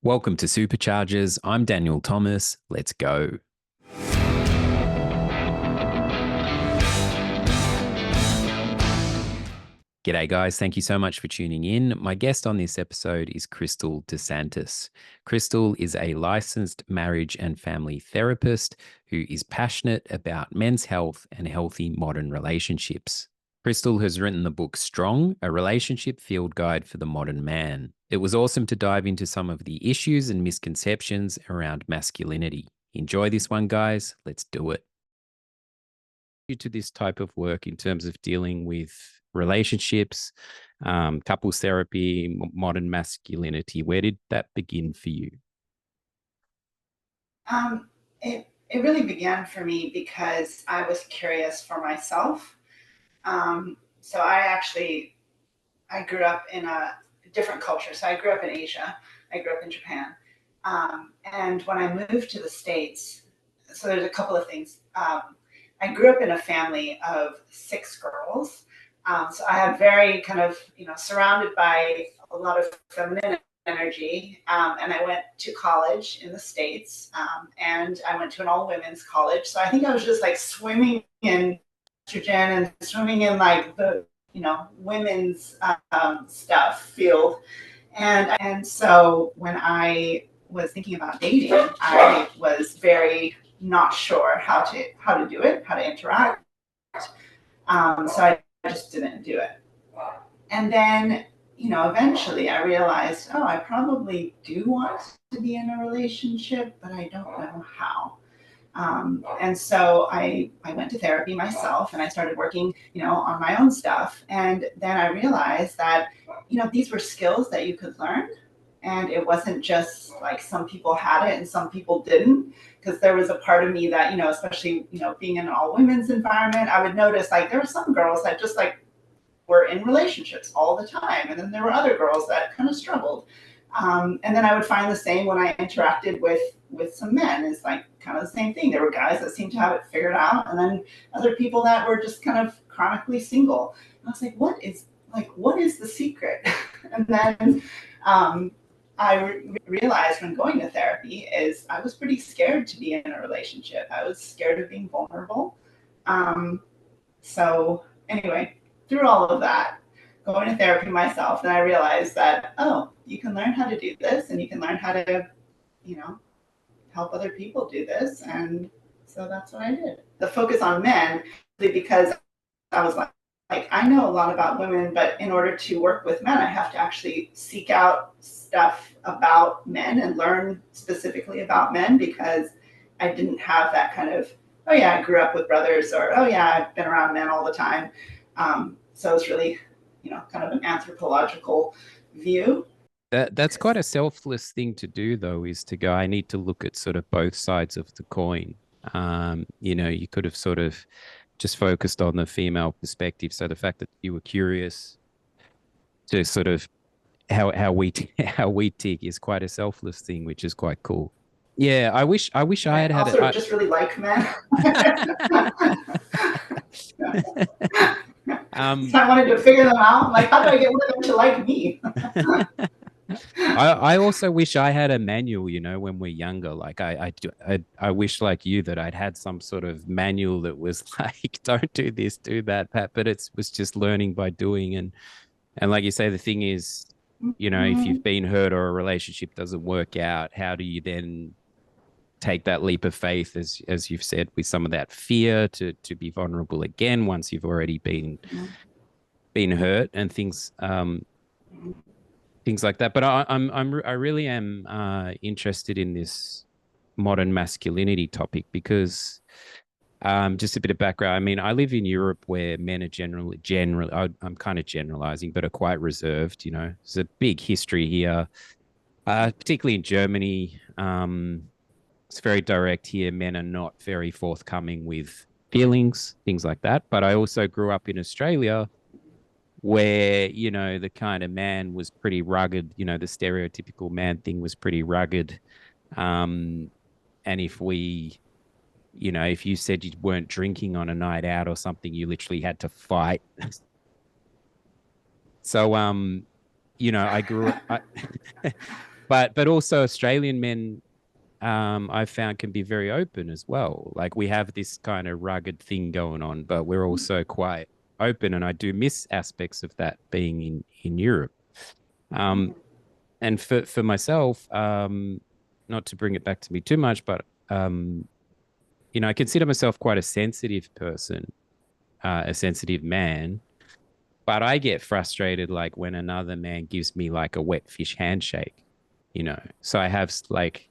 Welcome to Superchargers. I'm Daniel Thomas. Let's go. G'day, guys. Thank you so much for tuning in. My guest on this episode is Kristal DeSantis. Kristal is a licensed marriage and family therapist who is passionate about men's health and healthy modern relationships. Kristal has written the book Strong, a relationship field guide for the modern man. It was awesome to dive into some of the issues and misconceptions around masculinity. Enjoy this one, guys. Let's do it. To this type of work in terms of dealing with relationships, couples therapy, modern masculinity, where did that begin for you? It really began for me because I was curious for myself. So I grew up in a different culture. So I grew up in Asia. I grew up in Japan. And when I moved to the States, so there's a couple of things. I grew up in a family of 6 girls. So I had very kind of, surrounded by a lot of feminine energy. And I went to college in the States, and I went to an all women's college. So I think I was just like swimming in estrogen and swimming in like the, women's stuff field. And so when I was thinking about dating, I was very not sure how to do it, how to interact. So I just didn't do it. And then, eventually I realized, I probably do want to be in a relationship, but I don't know how. And so I went to therapy myself, and I started working, on my own stuff. And then I realized that, these were skills that you could learn. And it wasn't just like some people had it and some people didn't, because there was a part of me that, especially, being in an all women's environment, I would notice like there were some girls that just like were in relationships all the time. And then there were other girls that kind of struggled. And then I would find the same when I interacted with some men. It's like kind of the same thing. There were guys that seemed to have it figured out, and then other people that were just kind of chronically single. And I was like, what is the secret? And then I realized when going to therapy is I was pretty scared to be in a relationship. I was scared of being vulnerable. So anyway, through all of that, going to therapy myself, and I realized that, you can learn how to do this, and you can learn how to, help other people do this. And so that's what I did. The focus on men, because I was like, I know a lot about women, but in order to work with men, I have to actually seek out stuff about men and learn specifically about men, because I didn't have that kind of, I grew up with brothers, or, I've been around men all the time. So it's really, kind of an anthropological view. That's quite a selfless thing to do, though, is to go, I need to look at sort of both sides of the coin. You could have sort of just focused on the female perspective. So the fact that you were curious to sort of how we tick is quite a selfless thing, which is quite cool. Yeah, I wish I had also it. Just really like men. I wanted to figure them out. Like, how do I get one of them to like me? I also wish I had a manual, when we're younger. Like I wish, like you, that I'd had some sort of manual that was like, don't do this, do that, Pat. But it was just learning by doing. And like you say, the thing is, if you've been hurt or a relationship doesn't work out, how do you then take that leap of faith, as you've said, with some of that fear to be vulnerable again once you've already been hurt and things like that. But I really am interested in this modern masculinity topic because just a bit of background. I mean, I live in Europe where men are generally, I'm kind of generalizing, but are quite reserved. There's a big history here, particularly in Germany. It's very direct here. Men are not very forthcoming with feelings, things like that. But I also grew up in Australia where, the kind of man was pretty rugged, the stereotypical man thing was pretty rugged. And if if you said you weren't drinking on a night out or something, you literally had to fight. So, I grew up, but also Australian men, I've found can be very open as well. Like we have this kind of rugged thing going on, but we're also quite open, and I do miss aspects of that being in Europe. Um, and for myself, not to bring it back to me too much, but I consider myself quite a sensitive person, a sensitive man. But I get frustrated like when another man gives me like a wet fish handshake, So I have like,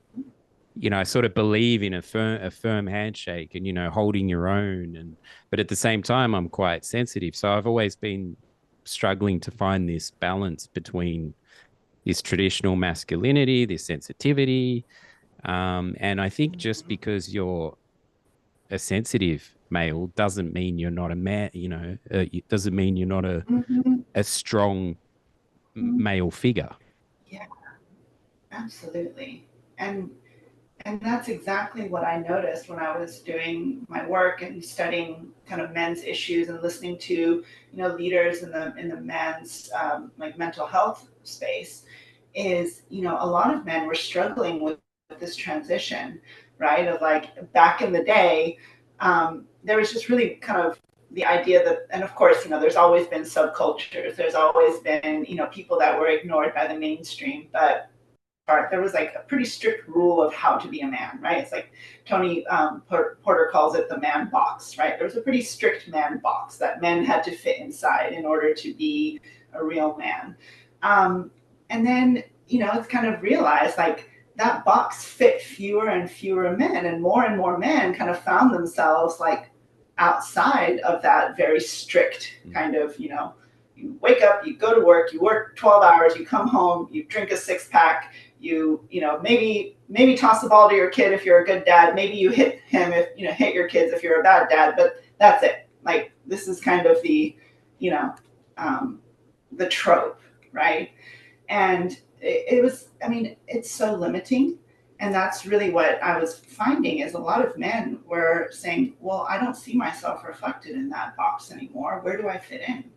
I sort of believe in a firm handshake and holding your own, but at the same time I'm quite sensitive. So I've always been struggling to find this balance between this traditional masculinity, this sensitivity. And I think just because you're a sensitive male doesn't mean you're not a man, it doesn't mean you're not Mhm. a strong male figure. Yeah, absolutely. And and that's exactly what I noticed when I was doing my work and studying kind of men's issues and listening to, leaders in the men's like mental health space. Is a lot of men were struggling with this transition, right? Of like back in the day, there was just really kind of the idea that, and of course, there's always been subcultures. There's always been, people that were ignored by the mainstream, but there was like a pretty strict rule of how to be a man, right? It's like Tony Porter calls it the man box, right? There was a pretty strict man box that men had to fit inside in order to be a real man. And then, it's kind of realized like that box fit fewer and fewer men, and more men kind of found themselves like outside of that very strict kind of, you wake up, you go to work, you work 12 hours, you come home, you drink a six pack, maybe toss the ball to your kid if you're a good dad, maybe you hit him if hit your kids if you're a bad dad, but that's it. Like this is kind of the you know the trope, right? And it was, I mean, it's so limiting. And that's really what I was finding is a lot of men were saying, well, I don't see myself reflected in that box anymore. Where do I fit in?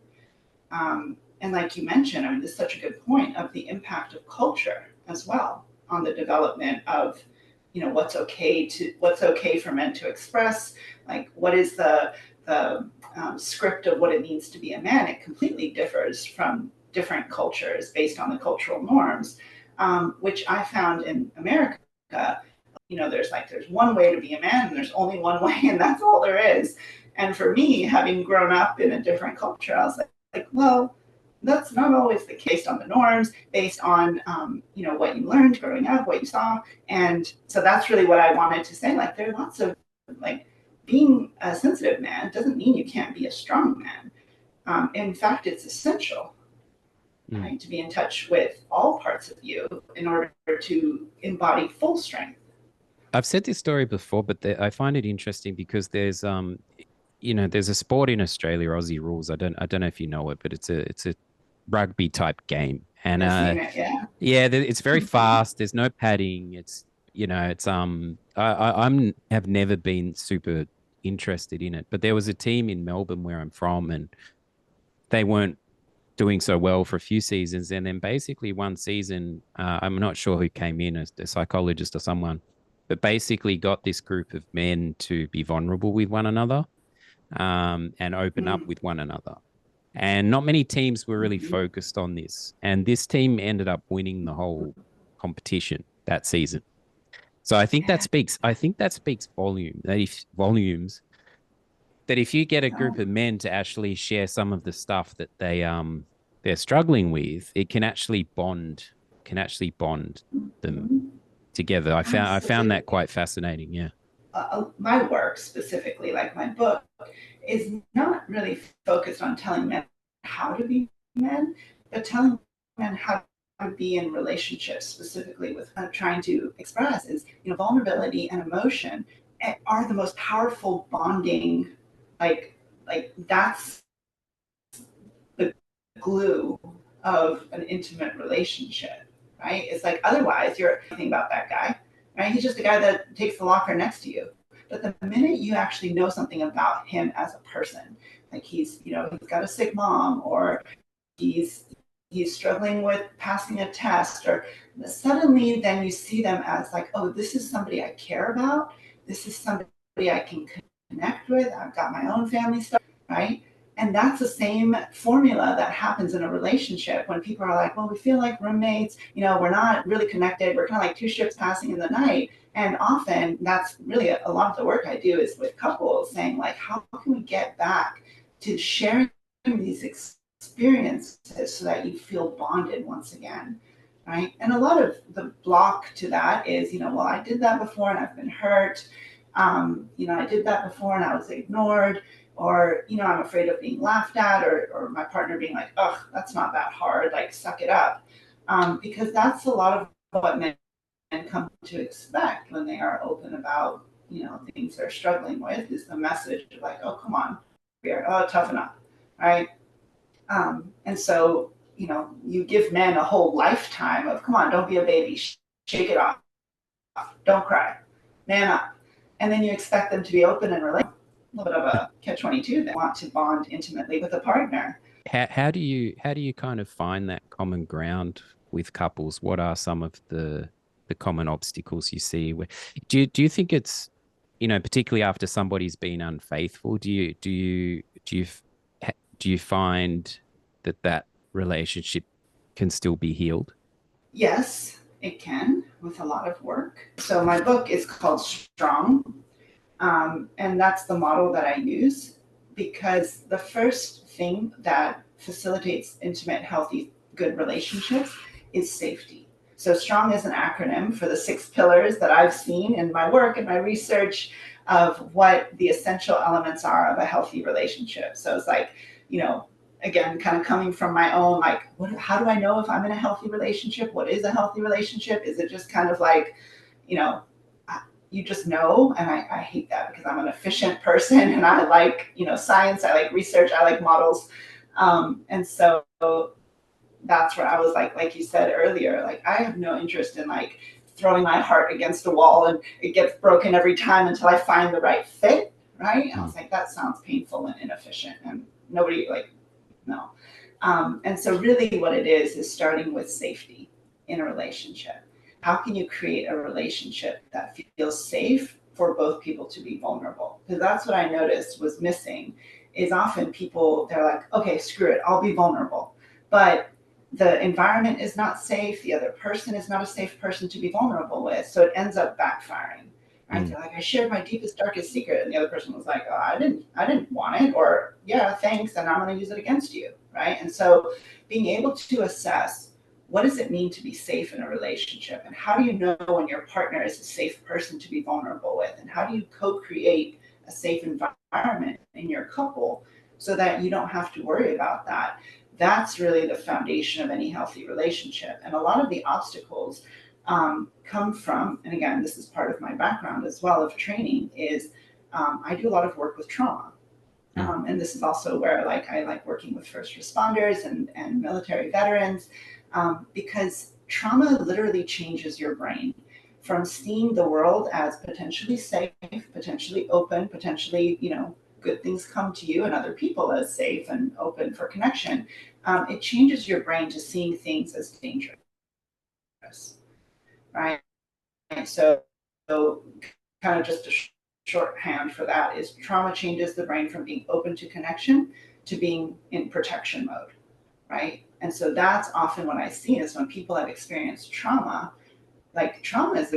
And like you mentioned, I mean, this is such a good point of the impact of culture as well on the development of, what's okay for men to express, like what is the script of what it means to be a man. It completely differs from different cultures based on the cultural norms, which I found in America. There's one way to be a man, and there's only one way, and that's all there is. And for me, having grown up in a different culture, I was well, that's not always the case on the norms, based on what you learned growing up, what you saw, and so that's really what I wanted to say. Like there are lots of like being a sensitive man doesn't mean you can't be a strong man. In fact, it's essential, right, to be in touch with all parts of you in order to embody full strength. I've said this story before, but I find it interesting because there's a sport in Australia, Aussie rules. I don't know if you know it, but it's a rugby type game, and I've seen it, yeah. yeah, it's very fast. There's no padding. I'm have never been super interested in it, but there was a team in Melbourne where I'm from, and they weren't doing so well for a few seasons, and then basically one season, I'm not sure who came in as a psychologist or someone, but basically got this group of men to be vulnerable with one another, and open up Mm-hmm. with one another. And not many teams were really Mm-hmm. focused on this. And this team ended up winning the whole competition that season. So Yeah. I think that speaks volumes that if you get a group Oh. of men to actually share some of the stuff that they're struggling with, it can actually bond them Mhm. together. I found that Absolutely. quite fascinating. Yeah. My work specifically, like my book, is not really focused on telling men how to be men, but telling men how to be in relationships, specifically with trying to express is, vulnerability and emotion are the most powerful bonding, like, that's the glue of an intimate relationship, right? It's like otherwise you're thinking about that guy, right? He's just a guy that takes the locker next to you. But the minute you actually know something about him as a person, like he's got a sick mom, or he's he's struggling with passing a test, or suddenly then you see them as like, oh, this is somebody I care about. This is somebody I can connect with. I've got my own family stuff, right? And that's the same formula that happens in a relationship when people are like, well, we feel like roommates, we're not really connected. We're kind of like two ships passing in the night. And often that's really a lot of the work I do is with couples saying, like, how can we get back to sharing these experiences so that you feel bonded once again, right? And a lot of the block to that is, well, I did that before and I've been hurt. I did that before and I was ignored, or, I'm afraid of being laughed at, or my partner being like, oh, that's not that hard, like, suck it up. Because that's a lot of what men come to expect when they are open about, things they're struggling with, is the message of like, oh, come on, oh, toughen up, right? And so, you give men a whole lifetime of, come on, don't be a baby, shake it off, don't cry, man up. And then you expect them to be open and relate. A little bit of a catch-22. They want to bond intimately with a partner. How do you kind of find that common ground with couples? What are some of the common obstacles you see? Do you think it's, particularly after somebody's been unfaithful, do you find that relationship can still be healed? Yes, it can, with a lot of work. So my book is called Strong, and that's the model that I use, because the first thing that facilitates intimate, healthy, good relationships is safety. So Strong is an acronym for the 6 pillars that I've seen in my work and my research of what the essential elements are of a healthy relationship. So it's like, again, kind of coming from my own, like, how do I know if I'm in a healthy relationship? What is a healthy relationship? Is it just kind of like, you know, you just know? And I hate that, because I'm an efficient person and I like, science, I like research, I like models. And so that's where I was like you said earlier, like, I have no interest in like throwing my heart against a wall and it gets broken every time until I find the right fit. Right. And I was like, that sounds painful and inefficient, and nobody, like, no. And so really what it is starting with safety in a relationship. How can you create a relationship that feels safe for both people to be vulnerable? Because that's what I noticed was missing, is often people, they're like, okay, screw it, I'll be vulnerable. But the environment is not safe. The other person is not a safe person to be vulnerable with. So it ends up backfiring. Right? They're like, I shared my deepest, darkest secret, and the other person was like, oh, I didn't want it, or yeah, thanks, and I'm going to use it against you, right? And so, being able to assess, what does it mean to be safe in a relationship, and how do you know when your partner is a safe person to be vulnerable with, and how do you co-create a safe environment in your couple so that you don't have to worry about that? That's really the foundation of any healthy relationship. And a lot of the obstacles come from, and again, this is part of my background as well of training, is I do a lot of work with trauma. And this is also where, like, I like working with first responders and military veterans, because trauma literally changes your brain from seeing the world as potentially safe, potentially open, potentially, good things come to you and other people as safe and open for connection. It changes your brain to seeing things as dangerous, right? So kind of just a shorthand for that is, trauma changes the brain from being open to connection to being in protection mode, right? And so that's often what I see is when people have experienced trauma, like, trauma is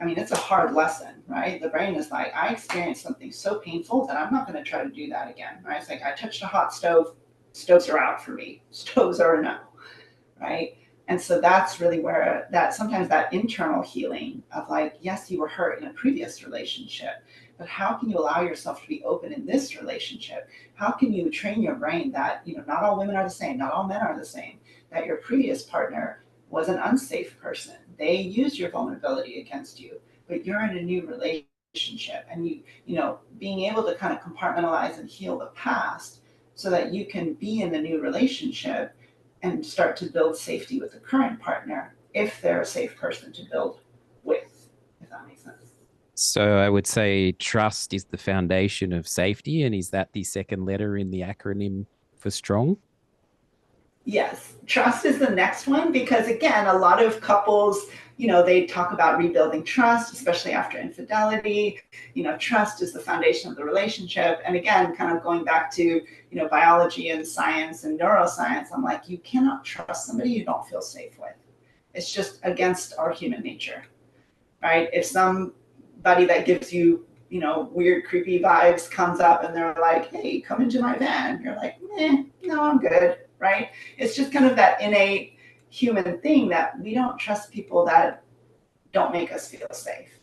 it's a hard lesson, right? The brain is like, I experienced something so painful that I'm not going to try to do that again, right? It's like, I touched a hot stove, stoves are out for me, stoves are a no, right? And so that's really where that sometimes that internal healing of, like, yes, you were hurt in a previous relationship, but how can you allow yourself to be open in this relationship? How can you train your brain that, not all women are the same, not all men are the same, that your previous partner was an unsafe person. They used your vulnerability against you, but you're in a new relationship, and being able to kind of compartmentalize and heal the past so that you can be in the new relationship and start to build safety with the current partner if they're a safe person to build with, if that makes sense. So I would say trust is the foundation of safety. And is that the second letter in the acronym for strong? Yes, trust is the next one because, again, a lot of couples, they talk about rebuilding trust, especially after infidelity. Trust is the foundation of the relationship. And again, kind of going back to, biology and science and neuroscience, I'm like, you cannot trust somebody you don't feel safe with. It's just against our human nature, right? If somebody that gives you, weird, creepy vibes comes up and they're like, hey, come into my van, you're like, no, I'm good, right? It's just kind of that innate human thing that we don't trust people that don't make us feel safe,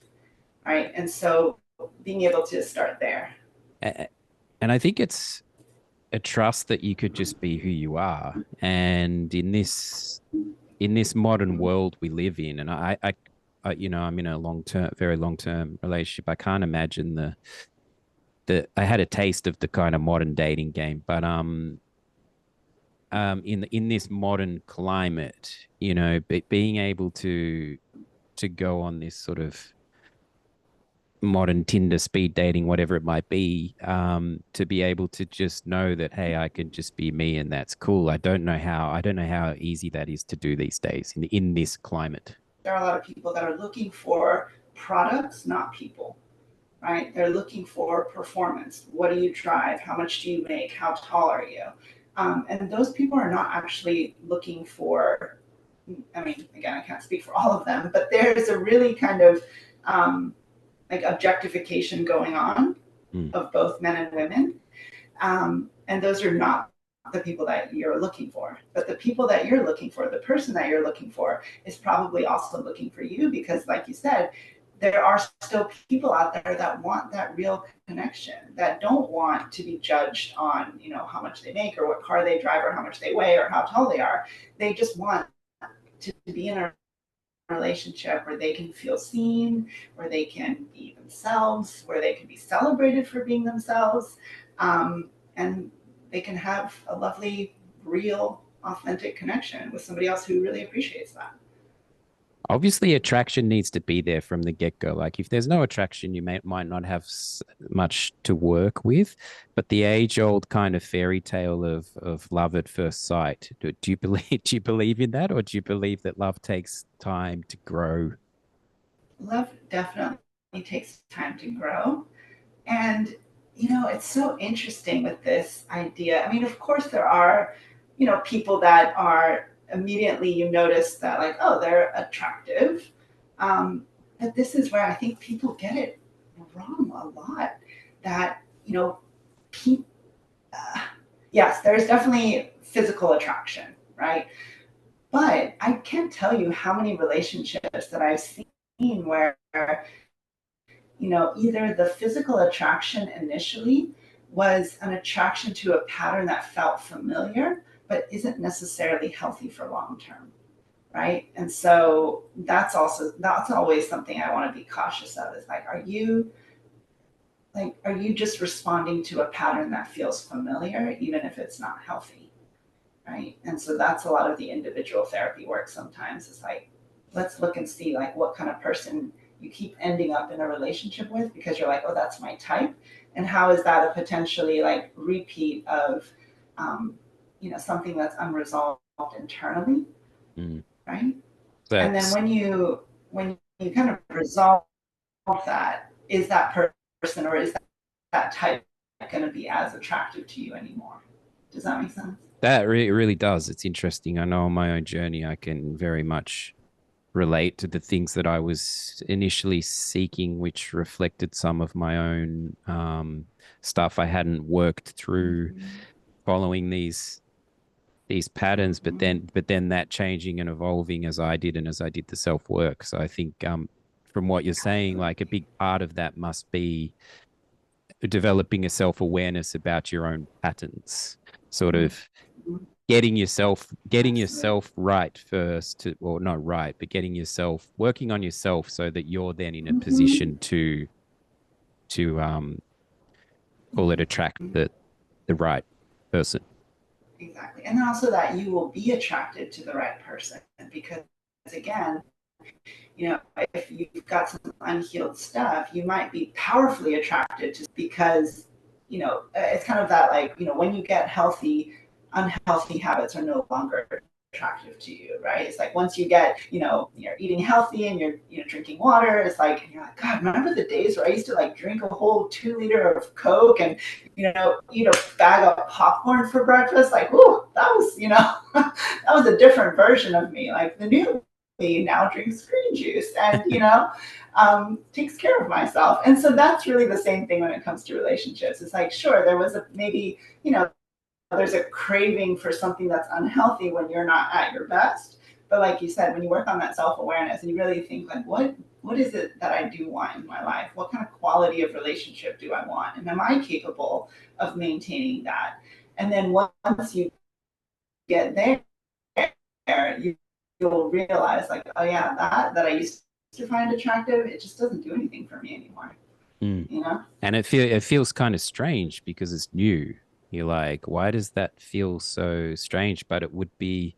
right? And so being able to start there. And I think it's a trust that you could just be who you are. And in this modern world we live in, and I'm in a very long term relationship. I can't imagine the I had a taste of the kind of modern dating game, but in this modern climate, being able to go on this sort of modern Tinder speed dating, whatever it might be, to be able to just know that, hey, I can just be me and that's cool. I don't know how easy that is to do these days in this climate. There are a lot of people that are looking for products, not people, right? They're looking for performance. What do you drive? How much do you make? How tall are you? And those people are not actually looking for, I mean, again, I can't speak for all of them, but there's a really kind of like objectification going on Mm. of both men and women. And those are not the people that you're looking for. But the people that you're looking for, the person that you're looking for, is probably also looking for you because, like you said, there are still people out there that want that real connection, that don't want to be judged on, how much they make or what car they drive or how much they weigh or how tall they are. They just want to be in a relationship where they can feel seen, where they can be themselves, where they can be celebrated for being themselves, and they can have a lovely, real, authentic connection with somebody else who really appreciates that. Obviously, attraction needs to be there from the get go. Like if there's no attraction, might not have much to work with. But the age old kind of fairy tale of love at first sight. Do you believe do you believe in that, or do you believe that love takes time to grow? Love definitely takes time to grow. And, it's so interesting with this idea. I mean, of course, there are, people that are immediately you notice that, like, oh, they're attractive. But this is where I think people get it wrong a lot. That, pe- uh, yes, there's definitely physical attraction, right? But I can't tell you how many relationships that I've seen where either the physical attraction initially was an attraction to a pattern that felt familiar, but isn't necessarily healthy for long term, right? And so that's always something I want to be cautious of. Is like, are you just responding to a pattern that feels familiar, even if it's not healthy, right? And so that's a lot of the individual therapy work sometimes is like, let's look and see like what kind of person you keep ending up in a relationship with because you're like, oh, that's my type. And how is that a potentially like repeat of, something that's unresolved internally, Mm. right? And then That's when you kind of resolve that, is that person or is that type going to be as attractive to you anymore? Does that make sense? that really does. It's interesting. I know on my own journey, I can very much relate to the things that I was initially seeking, which reflected some of my own stuff I hadn't worked through Mm-hmm. following these patterns, Mm-hmm. but then that changing and evolving as I did and as I did the self work. So I think from what you're saying, like a Absolutely. big part of that must be developing a self awareness about your own patterns, sort of Mm-hmm. getting Absolutely. yourself right first to, or not right, but getting yourself working on yourself so that you're then in a Mm-hmm. position to call it attract Mm-hmm. the right person. Exactly. And then also that you will be attracted to the right person because, again, if you've got some unhealed stuff, you might be powerfully attracted to because, it's kind of that like, when you get healthy, unhealthy habits are no longer attractive to you, right? It's like once you get, you're eating healthy and you're, drinking water, it's like, and you're like, God, remember the days where I used to like drink a whole 2 liter of Coke and, eat a bag of popcorn for breakfast? Like, ooh, that was, that was a different version of me. Like the new me now drinks green juice and, takes care of myself. And so that's really the same thing when it comes to relationships. It's like, sure, there was maybe, there's a craving for something that's unhealthy when you're not at your best. But like you said, when you work on that self-awareness and you really think like, what is it that I do want in my life? What kind of quality of relationship do I want? And am I capable of maintaining that? And then once you get there, you'll realize like, oh yeah, that I used to find attractive, it just doesn't do anything for me anymore. Mm. You know? And it feels kind of strange because it's new. You're like, why does that feel so strange? But it'd be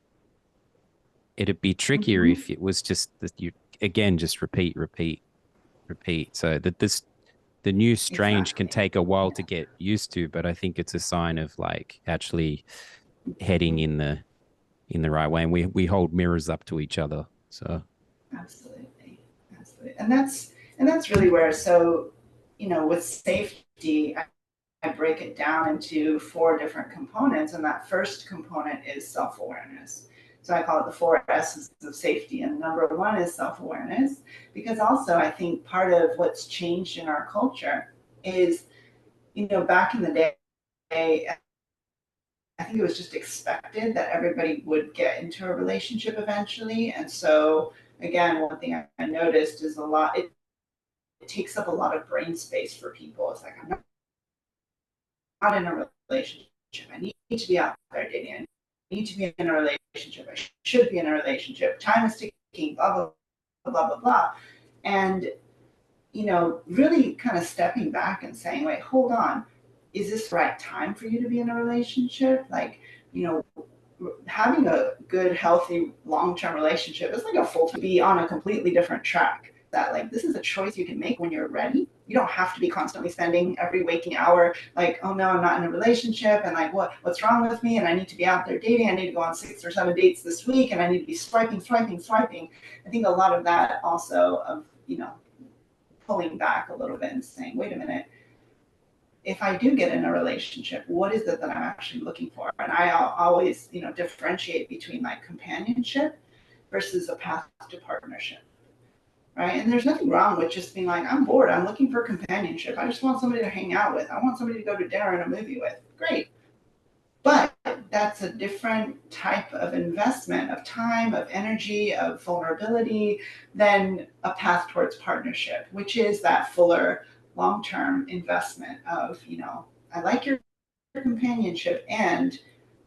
trickier Mm-hmm. if it was just that you again just repeat, repeat, repeat. So that the new strange can Exactly. take a while to Yeah. get used to, but I think it's a sign of like actually heading in the right way. And we hold mirrors up to each other. So Absolutely. Absolutely. And that's really where, so, with safety, I break it down into 4 different components. And that first component is self-awareness. So I call it the 4 S's of safety. And number 1 is self-awareness, because also I think part of what's changed in our culture is, back in the day, I think it was just expected that everybody would get into a relationship eventually. And so, again, one thing I noticed is it takes up a lot of brain space for people. It's like, I'm not in a relationship. I need to be out there dating. I need to be in a relationship. I should be in a relationship. Time is ticking, blah, blah, blah, blah, blah, blah. And, really kind of stepping back and saying, wait, hold on. Is this the right time for you to be in a relationship? Like, you know, having a good, healthy, long-term relationship is like a full to be on a completely different track. That like this is a choice you can make when you're ready. You don't have to be constantly spending every waking hour like, oh no, I'm not in a relationship and like what's wrong with me? And I need to be out there dating. I need to go on 6 or 7 dates this week and I need to be swiping, swiping, swiping. I think a lot of that also of, pulling back a little bit and saying, wait a minute, if I do get in a relationship, what is it that I'm actually looking for? And I always, differentiate between like companionship versus a path to partnership, right? And there's nothing wrong with just being like, I'm bored. I'm looking for companionship. I just want somebody to hang out with. I want somebody to go to dinner and a movie with. Great. But that's a different type of investment of time, of energy, of vulnerability than a path towards partnership, which is that fuller long-term investment of, I like your companionship and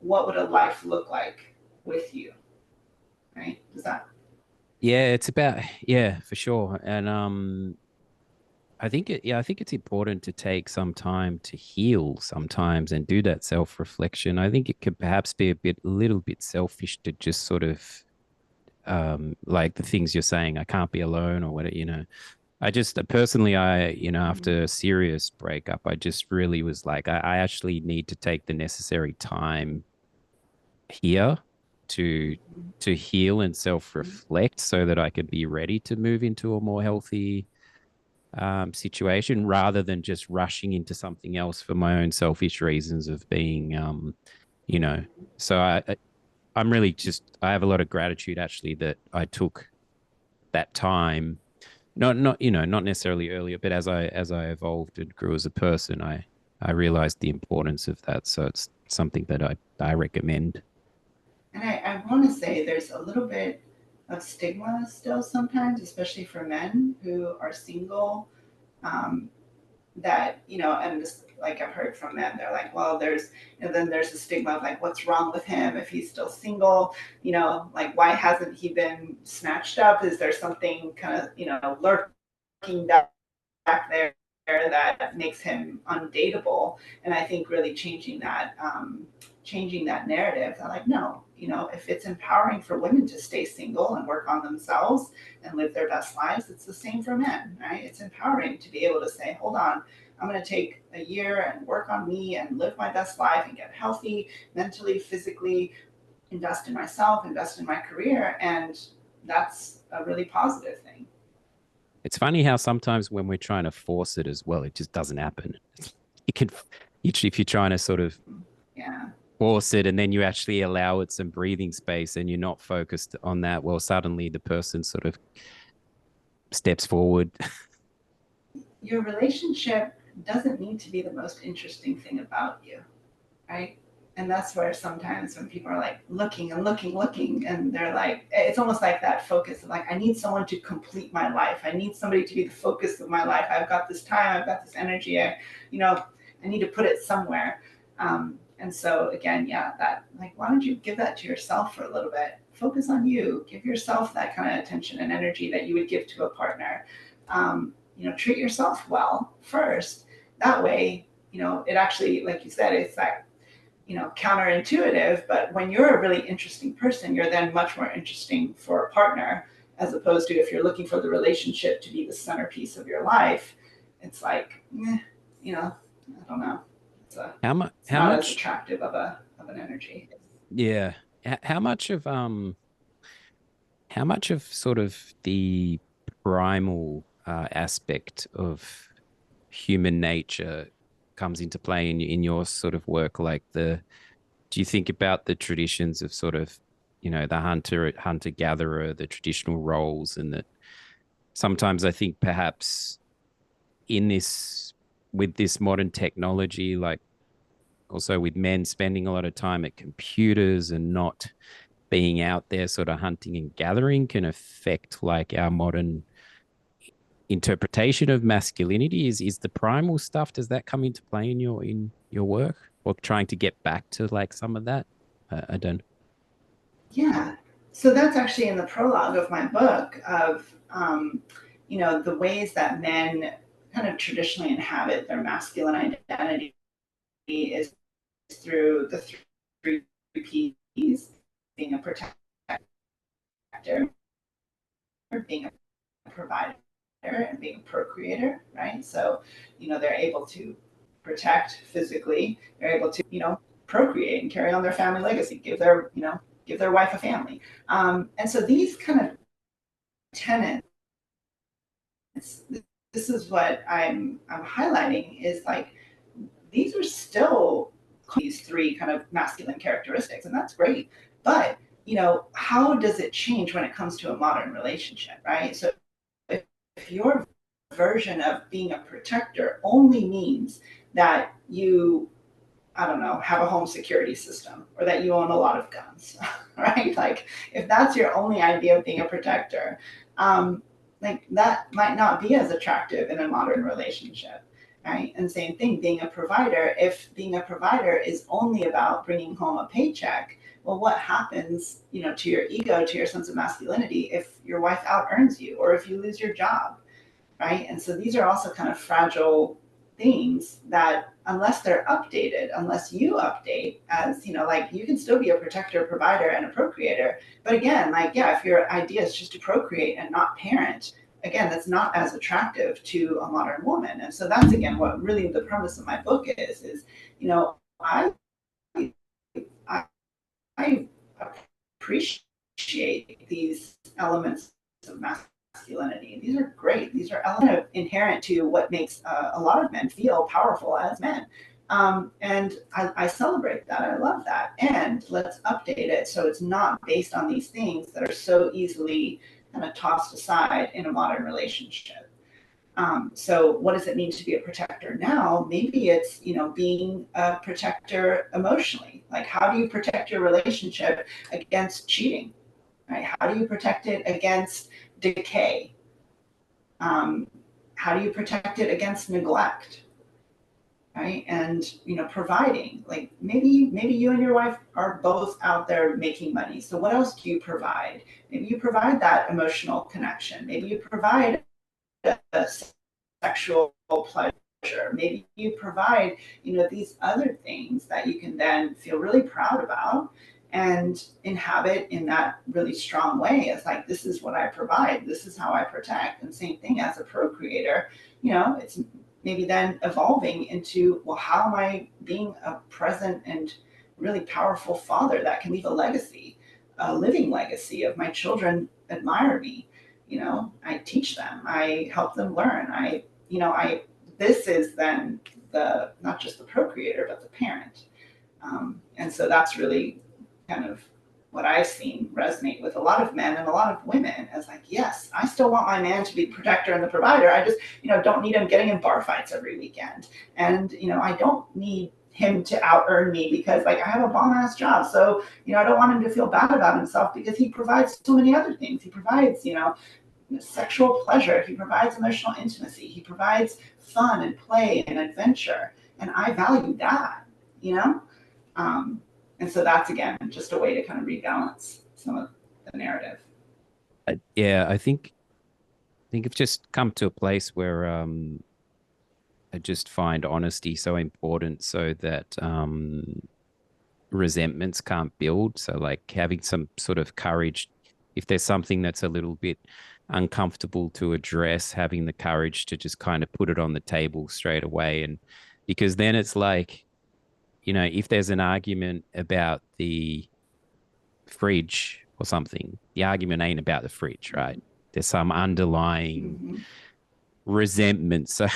what would a life look like with you, right? Does that? yeah, it's about yeah, for sure. And I think it's important to take some time to heal sometimes and do that self-reflection. I think it could perhaps be a little bit selfish to just sort of like the things you're saying, I can't be alone or what, I just personally, after a serious breakup, I just really was like, I actually need to take the necessary time here to heal and self-reflect so that I could be ready to move into a more healthy situation rather than just rushing into something else for my own selfish reasons of being, you know. So I'm really just I have a lot of gratitude actually that I took that time. Not not necessarily earlier, but as I evolved and grew as a person, I realized the importance of that. So it's something that I recommend. And I want to say there's a little bit of stigma still sometimes, especially for men who are single, um, that, and just like I've heard from them, they're like, well, then there's a stigma of like, what's wrong with him if he's still single? Like, why hasn't he been snatched up? Is there something kind of, lurking back there that makes him undateable? And I think really changing that narrative. I'm like, no, if it's empowering for women to stay single and work on themselves and live their best lives, it's the same for men, right? It's empowering to be able to say, hold on, I'm going to take a year and work on me and live my best life and get healthy mentally, physically, invest in myself, invest in my career. And that's a really positive thing. It's funny how sometimes when we're trying to force it as well, it just doesn't happen. You can, if you're trying to sort of Yeah. force it and then you actually allow it some breathing space and you're not focused on that, well, suddenly the person sort of steps forward. Your relationship doesn't need to be the most interesting thing about you, right? And that's where sometimes when people are like looking and looking, and they're like, it's almost like that focus of like, I need someone to complete my life. I need somebody to be the focus of my life. I've got this time, I've got this energy. I need to put it somewhere. And so again, yeah, that like, why don't you give that to yourself for a little bit? Focus on you. Give yourself that kind of attention and energy that you would give to a partner. Treat yourself well first. That way, it actually, like you said, it's like counterintuitive, but when you're a really interesting person, you're then much more interesting for a partner, as opposed to if you're looking for the relationship to be the centerpiece of your life, it's like, I don't know. It's How not as much, attractive of an energy. yeah. How much of, how much of sort of the primal aspect of human nature comes into play in your sort of work? Like do you think about the traditions of sort of, the hunter gatherer, the traditional roles, and that sometimes I think perhaps in this with this modern technology, like also with men spending a lot of time at computers and not being out there sort of hunting and gathering can affect like our modern interpretation of masculinity. Is the primal stuff, does that come into play in your work, or trying to get back to like some of that? I don't. Yeah. So that's actually in the prologue of my book of, the ways that men kind of traditionally inhabit their masculine identity is through the three P's: being a protector, being a provider, and being a procreator, right? So, they're able to protect physically, they're able to, procreate and carry on their family legacy, give their wife a family. And so these kind of tenets, this is what I'm highlighting is like, these are still these three kind of masculine characteristics, and that's great. But how does it change when it comes to a modern relationship, right? So if your version of being a protector only means that you, I don't know, have a home security system or that you own a lot of guns, right? Like if that's your only idea of being a protector, like that might not be as attractive in a modern relationship, right? And same thing, being a provider. If being a provider is only about bringing home a paycheck, well, what happens, to your ego, to your sense of masculinity, if your wife out earns you or if you lose your job, right? And so these are also kind of fragile things that unless they're updated, unless you update as, like you can still be a protector, provider, and a procreator. But again, like, yeah, if your idea is just to procreate and not parent, again, that's not as attractive to a modern woman. And so that's, again, what really the premise of my book is, I, I, I appreciate these elements of masculinity. These are great. These are elements inherent to what makes a lot of men feel powerful as men. And I celebrate that. I love that. And let's update it so it's not based on these things that are so easily kind of tossed aside in a modern relationship. So what does it mean to be a protector now? Maybe it's, being a protector emotionally. Like, how do you protect your relationship against cheating, right? How do you protect it against decay? How do you protect it against neglect, right? And, providing, like maybe you and your wife are both out there making money. So what else do you provide? Maybe you provide that emotional connection. Maybe you provide a sexual pleasure. Maybe you provide, these other things that you can then feel really proud about and inhabit in that really strong way. It's like, this is what I provide, this is how I protect. And same thing as a procreator, it's maybe then evolving into, well, how am I being a present and really powerful father that can leave a legacy, a living legacy of my children admire me. I teach them, I help them learn. This is then the, not just the procreator, but the parent. And so that's really kind of what I've seen resonate with a lot of men and a lot of women as like, yes, I still want my man to be the protector and the provider. I just, don't need him getting in bar fights every weekend. And, I don't need him to out earn me because like I have a bomb ass job. So, I don't want him to feel bad about himself because he provides so many other things. He provides, sexual pleasure. He provides emotional intimacy. He provides fun and play and adventure. And I value that, you know? And so that's, again, just a way to kind of rebalance some of the narrative. Yeah, I think I've just come to a place where I just find honesty so important so that resentments can't build. So like having some sort of courage, if there's something that's a little bit uncomfortable to address, having the courage to just kind of put it on the table straight away. And because then it's like, if there's an argument about the fridge or something, the argument ain't about the fridge, right? There's some underlying Mm-hmm. resentment. So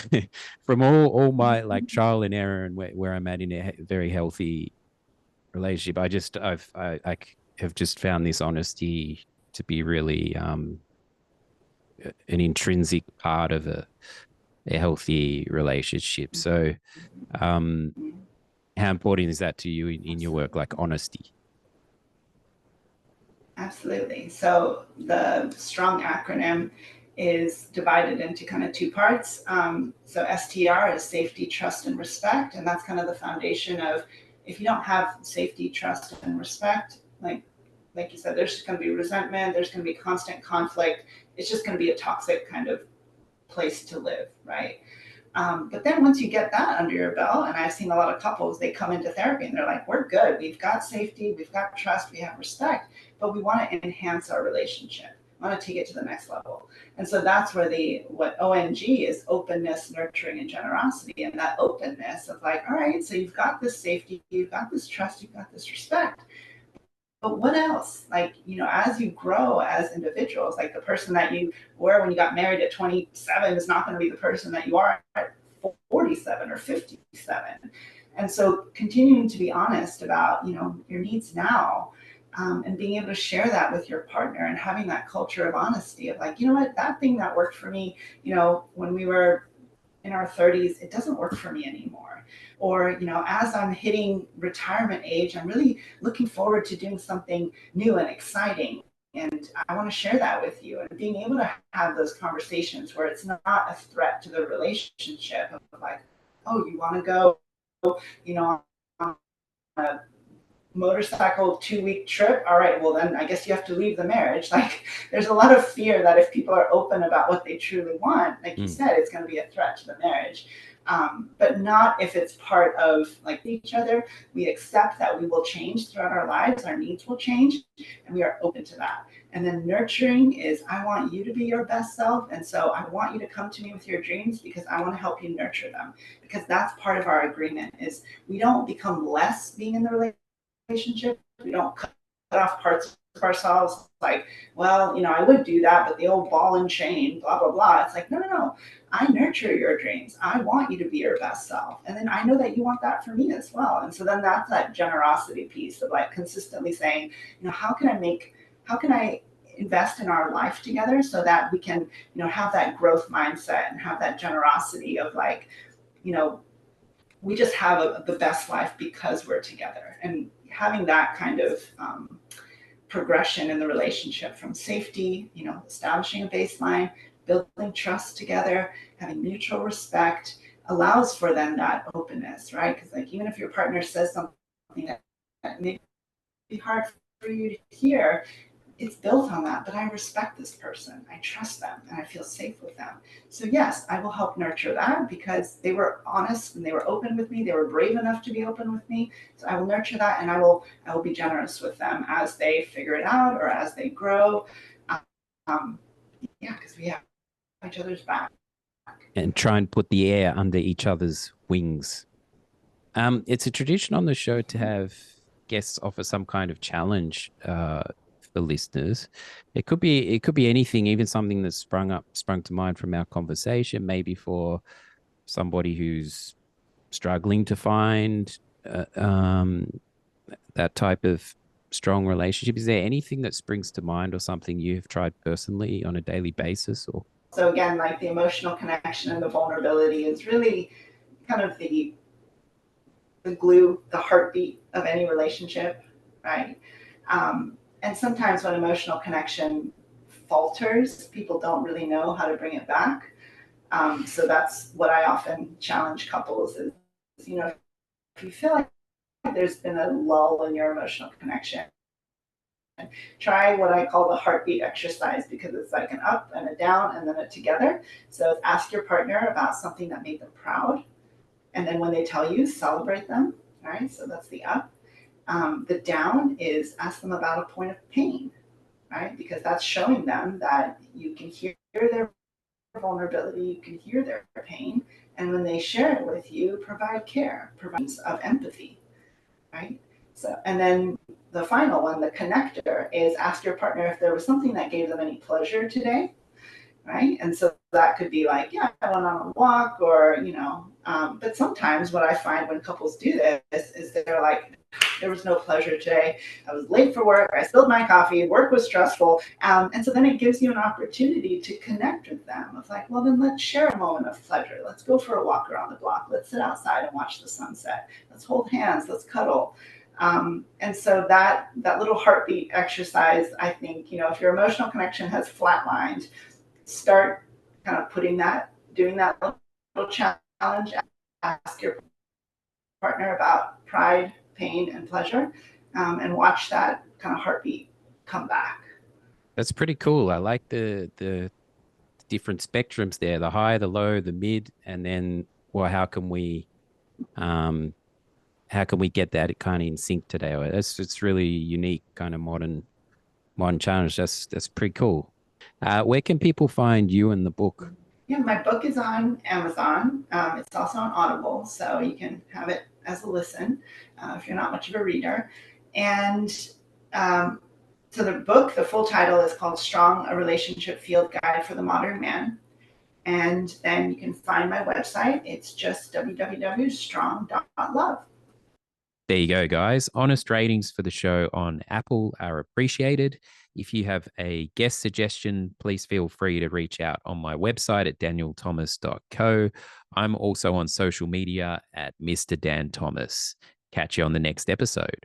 from all my like trial and error and where I'm at in a very healthy relationship, I have just found this honesty to be really an intrinsic part of a healthy relationship. So um Mm-hmm. how important is that to you in your work, Absolutely. like honesty? Absolutely. So the STRONG acronym is divided into kind of two parts. So STR is safety, trust, and respect. And that's kind of the foundation of, if you don't have safety, trust, and respect, like you said, there's going to be resentment, there's going to be constant conflict. It's just going to be a toxic kind of place to live, right? But then once you get that under your belt, and I've seen a lot of couples, they come into therapy and they're like, we're good. We've got safety, we've got trust, we have respect, but we want to enhance our relationship. I want to take it to the next level. And so that's where what ONG is: openness, nurturing, and generosity. And that openness of like, all right, so you've got this safety, you've got this trust, you've got this respect. But what else? Like, as you grow as individuals, like the person that you were when you got married at 27 is not going to be the person that you are at 47 or 57. And so continuing to be honest about, your needs now, and being able to share that with your partner and having that culture of honesty of like, what, that thing that worked for me, when we were in our 30s, it doesn't work for me anymore. Or, as I'm hitting retirement age, I'm really looking forward to doing something new and exciting. And I want to share that with you. And being able to have those conversations where it's not a threat to the relationship of like, oh, you want to go, on a motorcycle 2-week trip, all right, well then I guess you have to leave the marriage. Like, there's a lot of fear that if people are open about what they truly want, like you Mm. said, it's going to be a threat to the marriage. But not if it's part of like each other. We accept that we will change throughout our lives, our needs will change, and we are open to that. And then nurturing is, I want you to be your best self, and so I want you to come to me with your dreams because I want to help you nurture them. Because that's part of our agreement, is we don't become less being in the relationship. We don't cut off parts of ourselves like, well, I would do that, but the old ball and chain, blah, blah, blah. It's like, no, no, no. I nurture your dreams. I want you to be your best self. And then I know that you want that for me as well. And so then that's that generosity piece of like consistently saying, how can I invest in our life together so that we can, have that growth mindset and have that generosity of like, you know, we just have the best life because we're together. And having that kind of progression in the relationship from safety, establishing a baseline, building trust together, having mutual respect, allows for then that openness, right? Because like, even if your partner says something that may be hard for you to hear, it's built on that, but I respect this person, I trust them, and I feel safe with them. So yes, I will help nurture that because they were honest and they were open with me. They were brave enough to be open with me. So I will nurture that, and I will be generous with them as they figure it out or as they grow. Um, yeah, because we have each other's back. And try and put the air under each other's wings. It's a tradition on the show to have guests offer some kind of challenge for listeners. It could be anything, even something that's sprung to mind from our conversation, maybe for somebody who's struggling to find that type of strong relationship. Is there anything that springs to mind or something you've tried personally on a daily basis? Or so again, like the emotional connection and the vulnerability is really kind of the glue, the heartbeat of any relationship, right? And sometimes when emotional connection falters, people don't really know how to bring it back. So that's what I often challenge couples is, if you feel like there's been a lull in your emotional connection, try what I call the heartbeat exercise because it's like an up and a down and then a together. So ask your partner about something that made them proud. And then when they tell you, celebrate them. All right, so that's the up. The down is ask them about a point of pain, right? Because that's showing them that you can hear their vulnerability, you can hear their pain. And when they share it with you, provide care, provide of empathy, right? So, and then the final one, the connector, is ask your partner if there was something that gave them any pleasure today, right? And so that could be like, yeah, I went on a walk, or but sometimes what I find when couples do this is they're like, there was no pleasure today. I was late for work. I spilled my coffee. Work was stressful. And so then it gives you an opportunity to connect with them. It's like, well, then let's share a moment of pleasure. Let's go for a walk around the block. Let's sit outside and watch the sunset. Let's hold hands. Let's cuddle. And so that little heartbeat exercise, I think, if your emotional connection has flatlined, start kind of doing that little challenge. Ask your partner about pride, pain, and pleasure, and watch that kind of heartbeat come back. that's pretty cool. I like the different spectrums there, the high, the low, the mid, and then well, um how can we get that kind of in sync today? It's really unique kind of modern challenge. That's pretty cool. Where can people find you and the book? Yeah, my book is on Amazon. It's also on Audible, so you can have it as a listen if you're not much of a reader. And so the book, the full title is called Strong, a Relationship Field Guide for the Modern Man. And then you can find my website. It's just www.strong.love. There you go, guys. Honest ratings for the show on Apple are appreciated. If you have a guest suggestion, please feel free to reach out on my website at danielthomas.co. I'm also on social media at Mr. Dan Thomas. Catch you on the next episode.